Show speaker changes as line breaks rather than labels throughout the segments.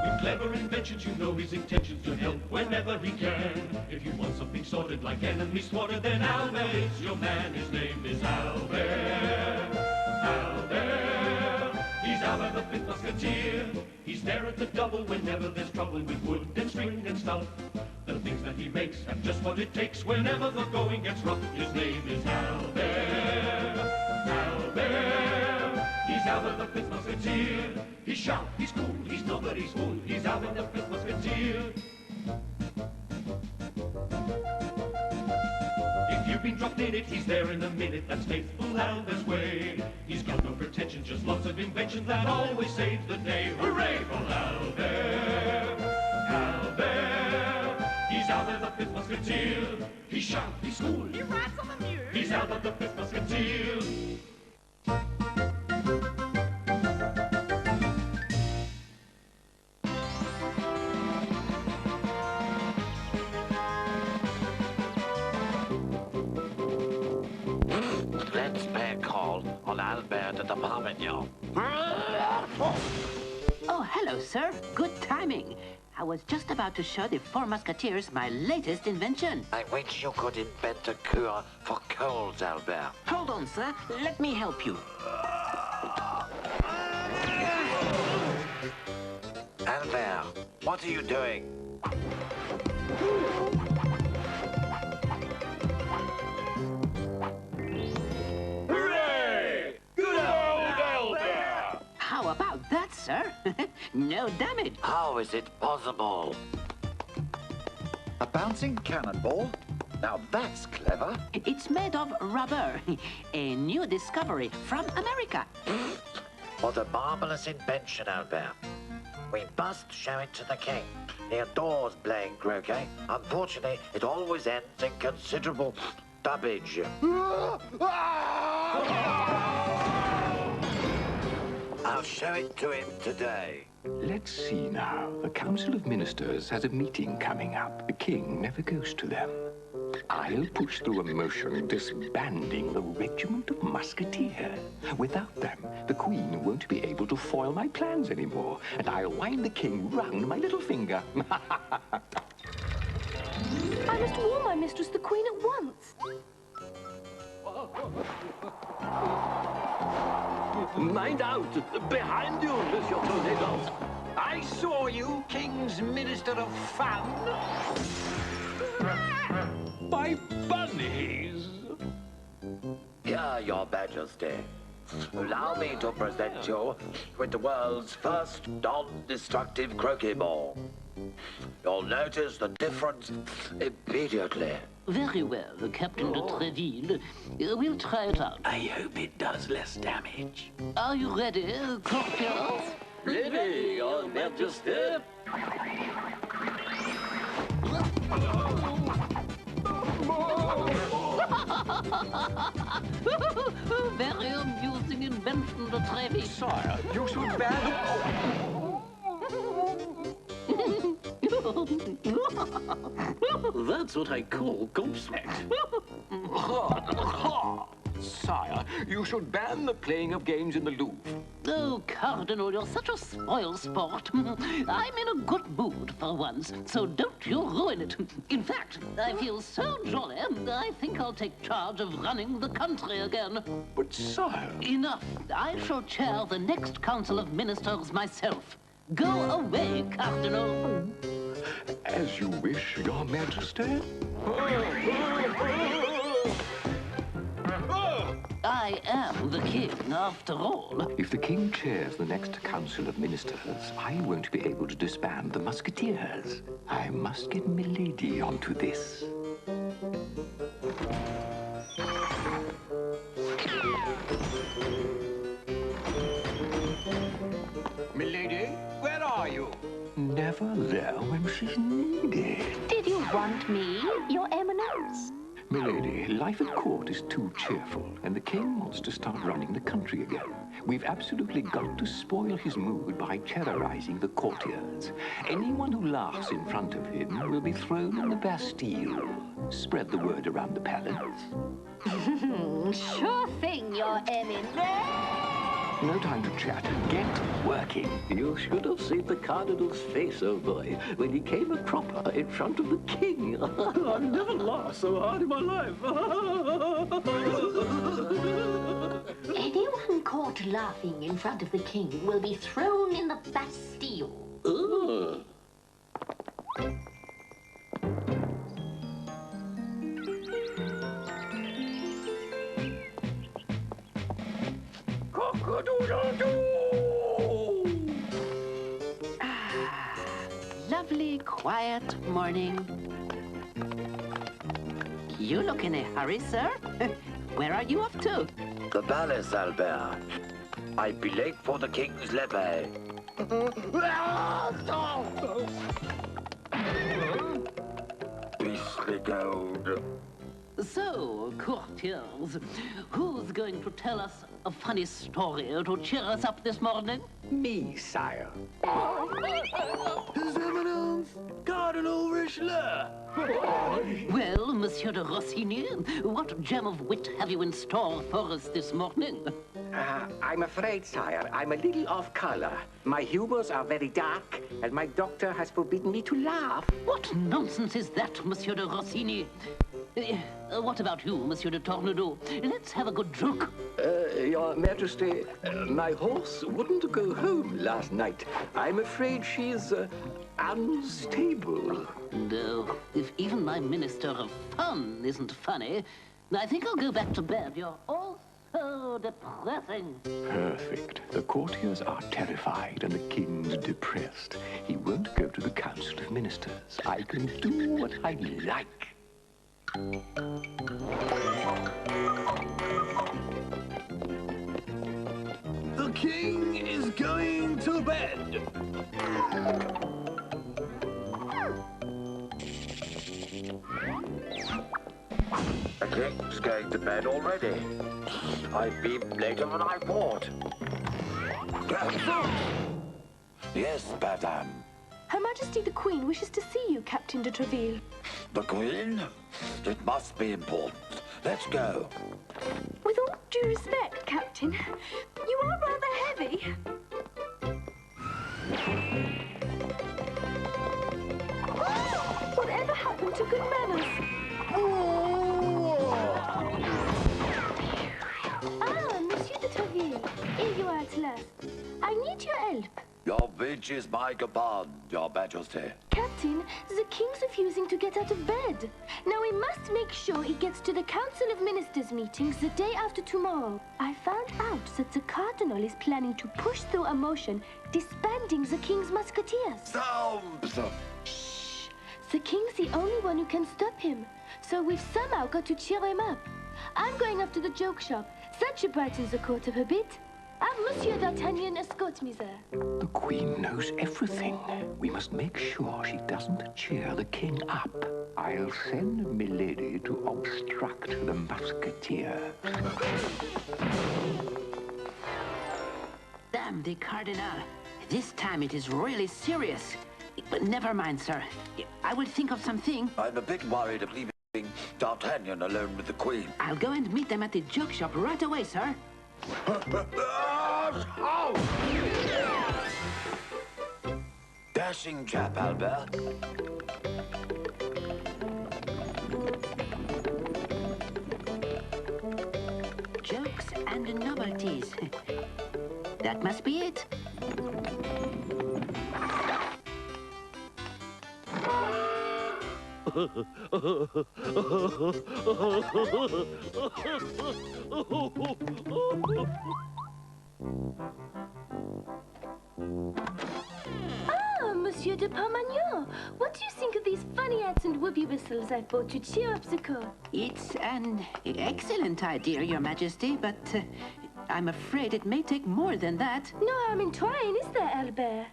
With clever inventions, you know his intentions to help whenever he can. If you want something sorted like enemies thwarted, then Albert is your man. His name is Albert. Albert. He's Albert the Fifth Musketeer. He's there at the double whenever there's trouble with wood and string and stuff. The things that he makes have just what it takes whenever the going gets rough. His name is Albert. Albert. He's Albert the Fifth Musketeer. He's sharp, he's cool, he's nobody's fool. He's Albert the Fifth Musketeer. If you've been dropped in it, he's there in a minute. That's faithful Albert's way. He's got no pretensions, just lots of inventions that always saves the day. Hooray for Albert! Albert! He's Albert the Fifth Musketeer. He's sharp, he's cool,
He rides on the mule.
he's Albert the Fifth Musketeer.
Let's pay a call on Albert the Parmignon.
Oh, hello, sir. Good timing. I was just about to show the four musketeers my latest invention.
I wish you could invent a cure for colds, Albert.
Hold on, sir. Let me help you.
Albert, what are you doing?
Hooray! Good old Albert!
How about that, sir? No damage.
How is it possible?
A bouncing cannonball? Now that's clever.
It's made of rubber. A new discovery from America.
What a marvelous invention, Albert. We must show it to the king. He adores playing croquet. Unfortunately, it always ends in considerable dubbage. I'll show it to him today.
Let's see now. The Council of Ministers has a meeting coming up. The king never goes to them. I'll push through a motion disbanding the regiment of Musketeers. Without them, the Queen won't be able to foil my plans anymore, and I'll wind the king round my little finger.
I must warn my mistress, the Queen, at once.
Mind out! Behind you, Monsieur Tornadoes! I saw you, King's Minister of Fun! My bunnies!
Here, Your Majesty. Allow me to present you with the world's first non-destructive croquet ball. You'll notice the difference immediately.
Very well, Captain de Treville. We'll try it out.
I hope it does less damage.
Are you ready, courtiers?
Ready, Your Majesty!
Very amusing invention, de Treville.
Sire, you should ban... That's what I call gobsmacked. Sire, you should ban the playing of games in the Louvre.
Oh, Cardinal, you're such a spoil sport. I'm in a good mood for once, so don't you ruin it. In fact, I feel so jolly, I think I'll take charge of running the country again.
But, sire...
Enough. I shall chair the next Council of Ministers myself. Go away, Cardinal.
As you wish, Your Majesty.
I am the king, after all.
If the king chairs the next Council of Ministers, I won't be able to disband the Musketeers. I must get Milady onto this.
Milady, where are you?
Never there when she's needed.
Did you want me, Your Eminence?
Milady, life at court is too cheerful, and the king wants to start running the country again. We've absolutely got to spoil his mood by terrorizing the courtiers. Anyone who laughs in front of him will be thrown in the Bastille. Spread the word around the palace.
Sure thing, Your Eminence.
No time to chat. Get working.
You should have seen the Cardinal's face, old boy, when he came a cropper in front of the king. I've never laughed so hard in my life.
Anyone caught laughing in front of the king will be thrown in the Bastille.
Lovely, quiet morning. You look in a hurry, sir. Where are you off to?
The palace, Albert. I'd be late for the king's levee. Beastly gold.
So, courtiers, who's going to tell us a funny story to cheer us up this morning?
Me, sire.
His Eminence, Cardinal Richelieu.
Well, Monsieur de Rossini, what gem of wit have you in store for us this morning?
I'm afraid, sire, I'm a little off color. My humors are very dark, and my doctor has forbidden me to laugh.
What nonsense is that, Monsieur de Rossini? What about you, Monsieur de Tornado? Let's have a good joke.
Your Majesty, my horse wouldn't go home last night. I'm afraid she's unstable.
No, if even my Minister of Fun isn't funny, I think I'll go back to bed. You're all so depressing.
Perfect. The courtiers are terrified and the king's depressed. He won't go to the Council of Ministers. I can do what I like.
The king is going to bed.
The king's going to bed already. I've been later than I thought. Yes, madame.
Her Majesty the Queen wishes to see you, Captain de Treville.
The Queen? It must be important. Let's go.
With all due respect, Captain, you are rather heavy. Whatever happened to good manners? Ah, Monsieur de Treville, here you are at last. I need your help.
Your wish is my command, Your Majesty.
Captain, the king's refusing to get out of bed. Now we must make sure he gets to the Council of Ministers meetings the day after tomorrow. I found out that the Cardinal is planning to push through a motion disbanding the king's musketeers.
Thumbs!
Shh! The king's the only one who can stop him. So we've somehow got to cheer him up. I'm going up to the joke shop. That should brighten the court up a bit. Have Monsieur d'Artagnan escort me there.
The Queen knows everything. We must make sure she doesn't cheer the king up. I'll send Milady to obstruct the musketeer.
Damn the Cardinal. This time it is really serious. But never mind, sir. I will think of something.
I'm a bit worried of leaving D'Artagnan alone with the Queen.
I'll go and meet them at the joke shop right away, sir.
Dashing chap, Albert.
Jokes and novelties. That must be it.
Ah, Monsieur de Parmagnan, what do you think of these funny hats and whoopee whistles I've bought to cheer up the court?
It's an excellent idea, Your Majesty, but I'm afraid it may take more than that.
No harm in trying, is there, Albert?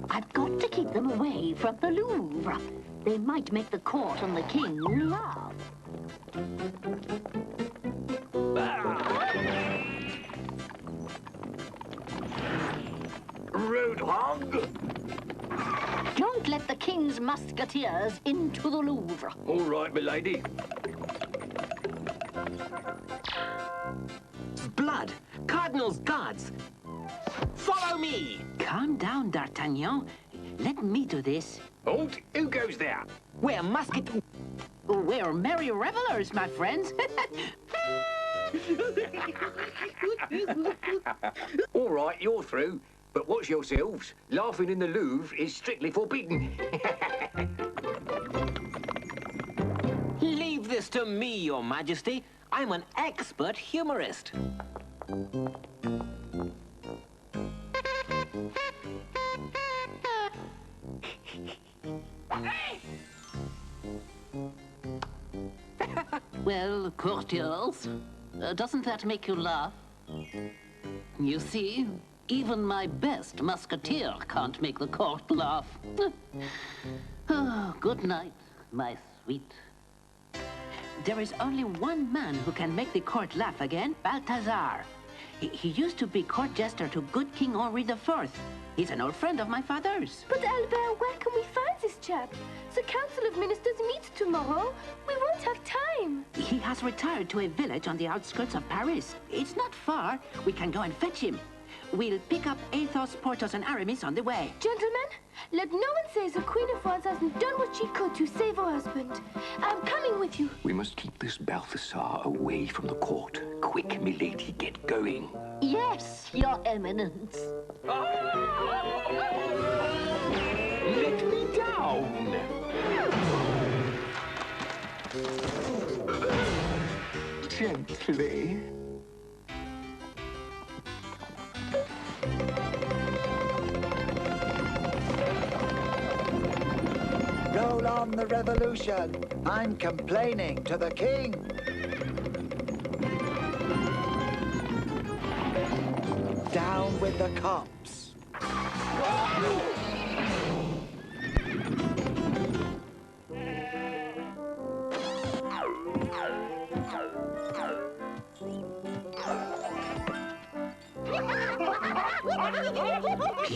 I've got to keep them away from the Louvre. They might make the court and the king laugh.
Roadhog!
Don't let the king's musketeers into the Louvre.
All right, milady.
Cardinal's guards. Follow me!
Calm down, D'Artagnan. Let me do this.
Halt! Who goes there?
We're Musketeer.
We're merry revelers, my friends.
All right, you're through. But watch yourselves. Laughing in the Louvre is strictly forbidden.
Leave this to me, Your Majesty. I'm an expert humorist.
Well, courtiers, doesn't that make you laugh? You see, even my best musketeer can't make the court laugh. Oh, good night, my sweet. There is only one man who can make the court laugh again, Balthazar. He used to be court jester to good King Henri IV. He's an old friend of my father's.
But Albert, where can we find this chap? The Council of Ministers meets tomorrow. We won't have time.
He has retired to a village on the outskirts of Paris. It's not far. We can go and fetch him. We'll pick up Athos, Porthos, and Aramis on the way.
Gentlemen, let no one say the Queen of France hasn't done what she could to save her husband. I'm coming with you.
We must keep this Balthazar away from the court. Quick, milady, get going.
Yes, Your Eminence.
Let me down! Gently.
Roll on the revolution. I'm complaining to the king. Down with the cops.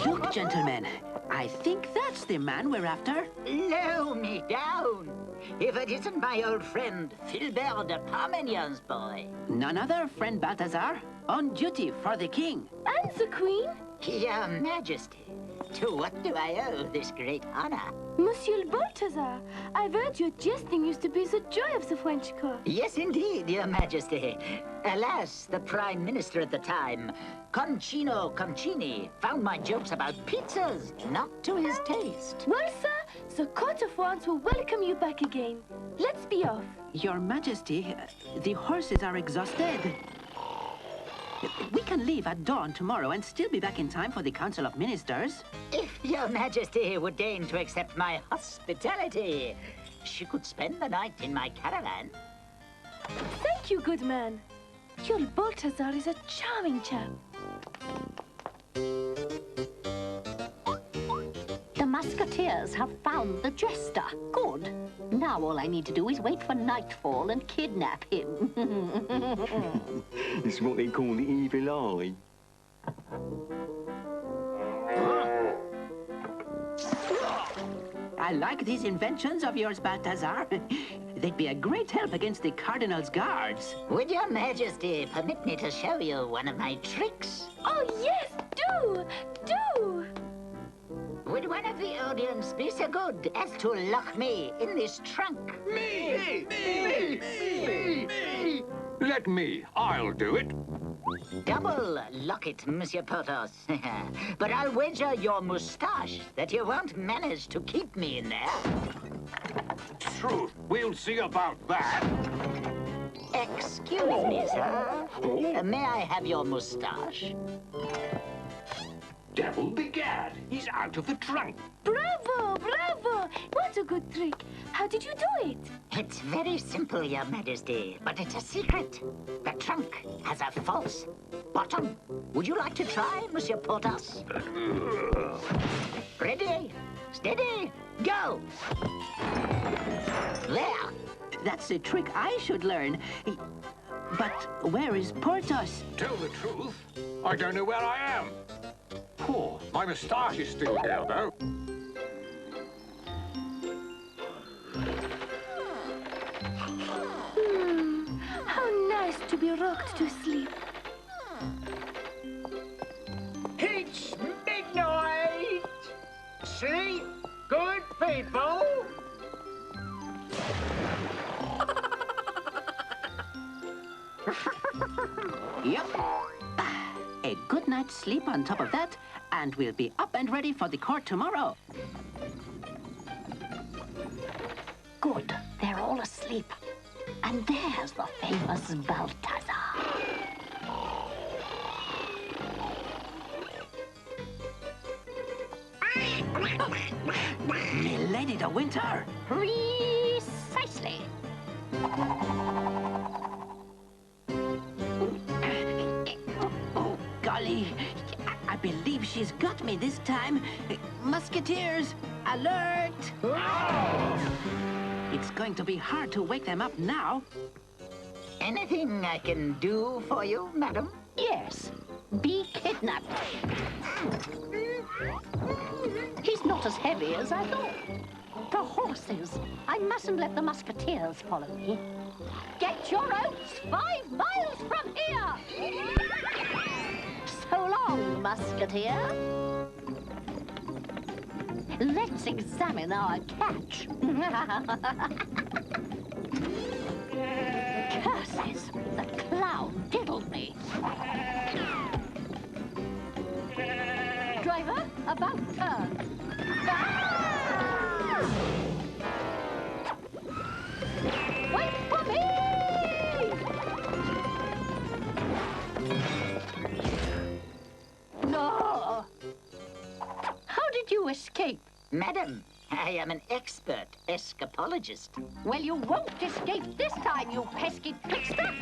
Look, gentlemen, I think that's the man we're after.
Low me down. If it isn't my old friend, Philbert de Parmenion's boy.
None other, friend Balthazar, on duty for the king.
And the Queen?
Your Majesty, to what do I owe this great honor?
Monsieur Balthazar, I've heard your jesting used to be the joy of the French court.
Yes, indeed, Your Majesty. Alas, the Prime Minister at the time, Concino Concini, found my jokes about pizzas not to his taste.
Well, sir, the court of France will welcome you back again. Let's be off.
Your Majesty, the horses are exhausted. We can leave at dawn tomorrow and still be back in time for the Council of Ministers.
If Your Majesty would deign to accept my hospitality, she could spend the night in my caravan.
Thank you, good man. Your Balthazar is a charming chap.
The Musketeers have found the Jester. Good. Now all I need to do is wait for nightfall and kidnap him.
It's what they call the evil eye.
I like these inventions of yours, Balthazar. They'd be a great help against the Cardinal's guards.
Would Your Majesty permit me to show you one of my tricks?
Oh, yes, do! Do!
Would one of the audience be so good as to lock me in this trunk?
Me!
Let me. I'll do it.
Double lock it, Monsieur Porthos. But I'll wager your moustache that you won't manage to keep me in there.
Truth, we'll see about that.
Excuse me, sir. May I have your moustache?
Devil be gad, he's out of the trunk.
Bravo! Bravo! What a good trick. How did you do it?
It's very simple, Your Majesty, but it's a secret. The trunk has a false bottom. Would you like to try, Monsieur Porthos? Ready, steady, go! There!
That's a trick I should learn. But where is Porthos?
Tell the truth, I don't know where I am. Oh, my moustache is still there, though.
How nice to be rocked to sleep.
Yep. A good night's sleep on top of that, and we'll be up and ready for the court tomorrow.
Good. They're all asleep. And there's the famous Balthazar.
Milady de Winter!
Precisely.
Oh, golly. I believe she's got me this time. Musketeers, alert! It's going to be hard to wake them up now.
Anything I can do for you, madam?
Yes. Be kidnapped. He's not as heavy as I thought. The horses. I mustn't let the Musketeers follow me. Get your oats 5 miles from here! So long, Musketeer. Let's examine our catch. Curses! The clown diddled me. Driver, about turn. Ah! Wait for me! No! How did you escape?
Madam, I am an expert escapologist.
Well, you won't escape this time, you pesky trickster!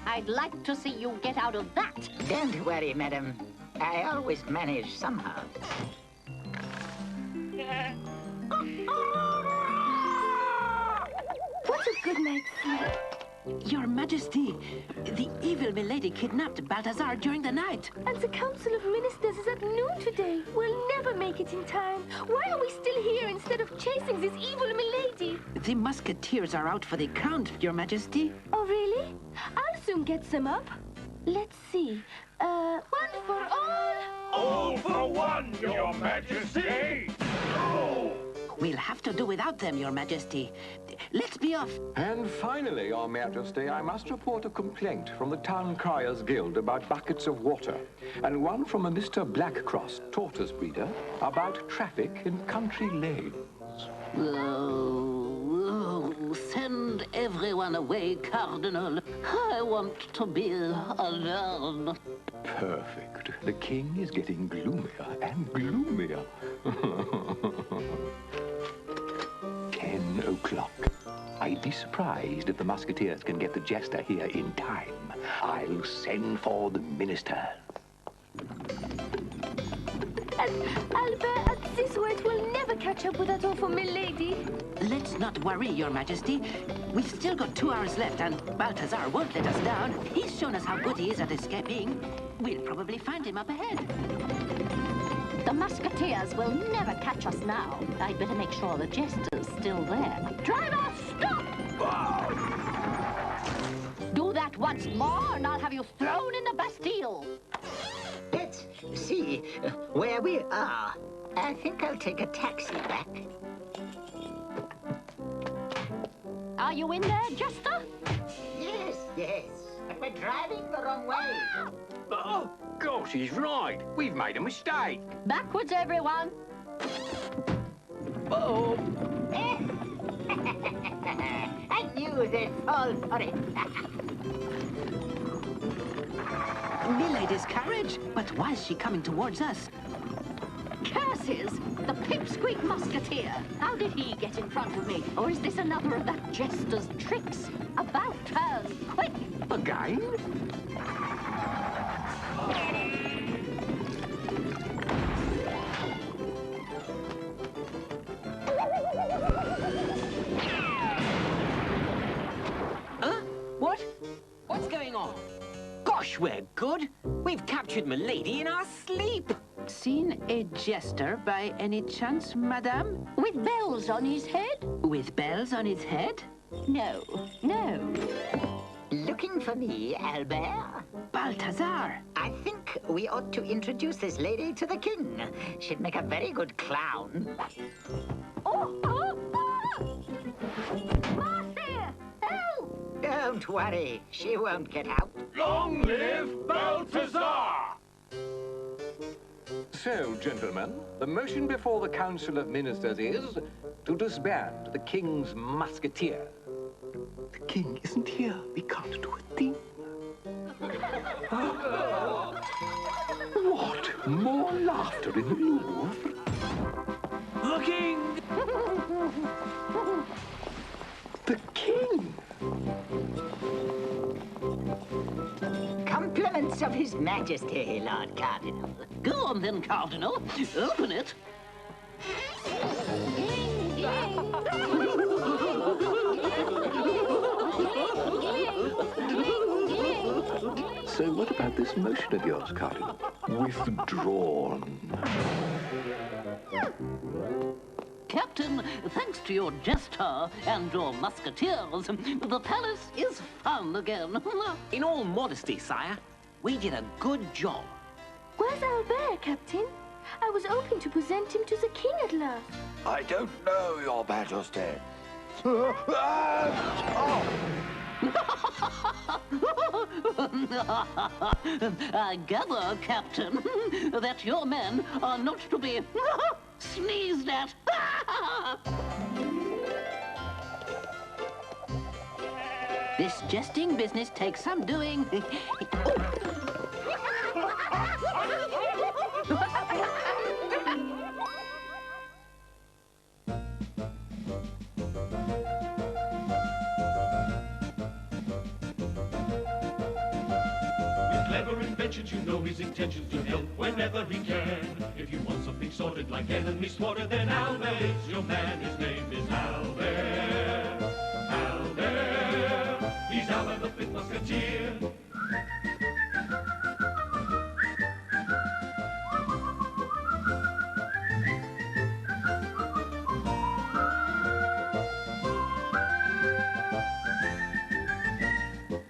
I'd like to see you get out of that.
Don't worry, madam. I always manage somehow.
What a good night's sleep.
Your Majesty, the evil milady kidnapped Balthazar during the night.
And the Council of Ministers is at noon today. We'll never make it in time. Why are we still here instead of chasing this evil milady?
The Musketeers are out for the count, Your Majesty.
Oh, really? I'll soon get them up. Let's see. One for all.
All for one, Your Majesty!
We'll have to do without them, Your Majesty. Let's be off.
And finally, Your Majesty, I must report a complaint from the Town Criers Guild about buckets of water, and one from a Mr. Blackcross, tortoise breeder, about traffic in country lanes.
Send everyone away, Cardinal. I want to be alone.
Perfect. The king is getting gloomier and gloomier. 10 o'clock. I'd be surprised if the Musketeers can get the Jester here in time. I'll send for the minister.
Albert, at this rate, we'll never catch up with that awful milady.
Let's not worry, Your Majesty. We've still got 2 hours left, and Balthazar won't let us down. He's shown us how good he is at escaping. We'll probably find him up ahead.
The Musketeers will never catch us now. I'd better make sure the Jester's still there. Driver, stop! Do that once more, and I'll have you thrown in the Bastille.
Let's see where we are. I think I'll take a taxi back.
Are you in there, Jester?
Yes, yes. But we're driving the wrong way.
Oh, gosh, he's right. We've made a mistake.
Backwards, everyone.
Uh-oh.
I knew they'd fall for it.
Milady's carriage? But why is she coming towards us?
Curses! The pipsqueak Musketeer! How did he get in front of me? Or is this another of that Jester's tricks? About turn, quick!
Again?
Huh? What? What's going on? Gosh, we're good. We've captured Milady in our sleep.
Seen a Jester by any chance, madame?
With bells on his head?
With bells on his head?
No, no.
Looking for me, Albert?
By
Balthazar!
I think we ought to introduce this lady to the king. She'd make a very good clown.
Marcia! Help!
Don't worry, she won't get out.
Long live Balthazar!
So, gentlemen, the motion before the Council of Ministers is to disband the King's Musketeer. The King isn't here. We can't do a thing. What? More laughter in the Louvre?
The king!
The King!
Compliments of His Majesty, Lord Cardinal.
Go on then, Cardinal. Open it.
So what about this motion of yours, Cardinal? Withdrawn.
Captain, thanks to your Jester and your Musketeers, the palace is fun again.
In all modesty, sire, we did a good job.
Where's Albert, Captain? I was hoping to present him to the king at last.
I don't know, Your Majesty.
I gather, Captain, that your men are not to be sneezed at. This jesting business takes some doing.
Clever inventions, you know his intentions to help whenever he can. If you want something sorted like enemies slaughtered, then Albert is your man. His name is Albert. Albert. He's Albert the Fifth Musketeer.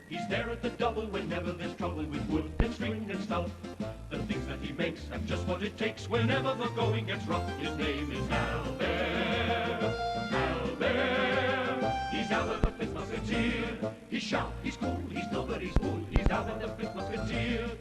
He's there at the double whenever there's trouble with wood and string and stuff. The things that he makes have just what it takes whenever the going gets rough. His name is Albert. Albert. He's Albert the Fifth Musketeer. He's sharp, he's cool, he's nobody's fool. He's Albert the Fifth Musketeer.